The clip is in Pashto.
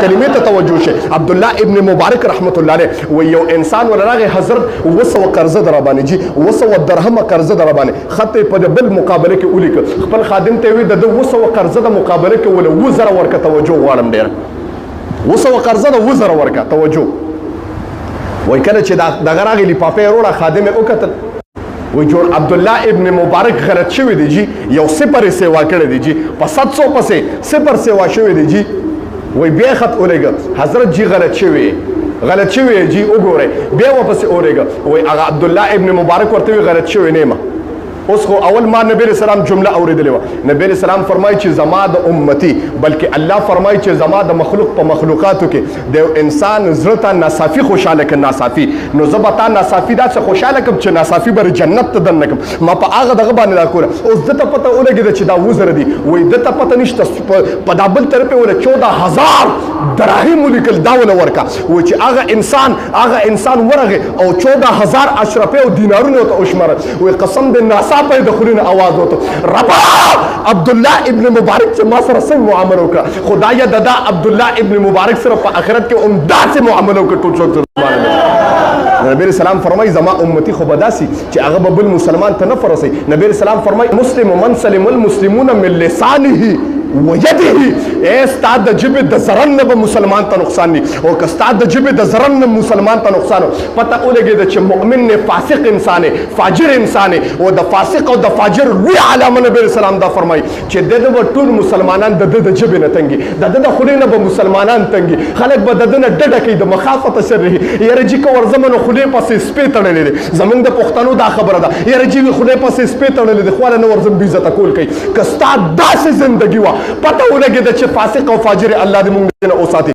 کلمې ته توجه شي. عبد الله ابن مبارک رحمت الله علیه و یو انسان ولراغه حضرت 200 قرضه در باندې جی 200 درهم قرضه در باندې خط په بل مقابله کې ولیک خپل خادم ته وی د 200 قرضه د مقابله کې ول وزره ورکه توجه غواړم ډیر 200 قرضه د وزره ورکه توجه وای کله چې دا غراغي لپاپه وروړه خادم او کتل وی جوړ عبد الله ابن مبارک غلط شوی دی جی یو صفر سیوا کړی دی جی په 700 پسې صفر سیوا شوی دی جی وی بیا خط اولېګه حضرت جی غلط شوی جی وګوره بیا واپس اورېګه وی هغه عبد الله ابن مبارک ورته غلط شوی نه اوس خو اول ما نبی رسول الله جمله اوریدلې و نبی رسول الله فرمایي چې زما د امتی بلکې الله فرمایي چې زما د مخلوق په مخلوقاتو کې د انسان زړه ته ناصافي خوشاله ک ناصافي نو زبتا ناصافي دا څه خوشاله کم چې ناصافي بر جنت ته دنکم ما په هغه دغه باندې دا کوله اوس دته پته ولګي چې دا وزر دي وای دته پته نشته په دابل طرف ول 14000 دراهم لیکل دا ول ورکا و چې هغه انسان ورغه او 14000 اشرفه او دینارونه ته اوشمره وای قسم بالله صاحب د خلین आवाज وته ربا عبد الله ابن مبارک چې ما سره څنګه معامله وکړه خدایا ددا عبد الله ابن مبارک سره په آخرت کې عمدہ سے معامله وکړه ټول څوک نبی سلام فرمای زما امتی خو بداسي چې هغه بل مسلمان ته نه فرسي نبی سلام فرمای مسلم من سلم المسلمون من لسانه ويده استاد د جبه د زرن به مسلمان ته نقصان ني او که استاد د جبه د زرن مسلمان ته نقصان پته ولګي چې مؤمن نه فاسق انسان فاجر انسان او د فاسق او د فاجر لوی علامه نبی سلام دا فرمای چې د ټول مسلمانان د جبه نه تنګي د خلینو به مسلمانان تنګي خلک به د نه ډډه کوي د مخافت شر یره جی کو ورزمن خلی پسې سپې تړلې زمونږ د پښتنو دا خبره ده یره جی خلی پسې سپې تړلې خو نه ورزم بي عزت کول کوي که استاد داسې ژوندۍ وا پته ولګي چې فاسق او فاجر الله دې موږ نه اوساتي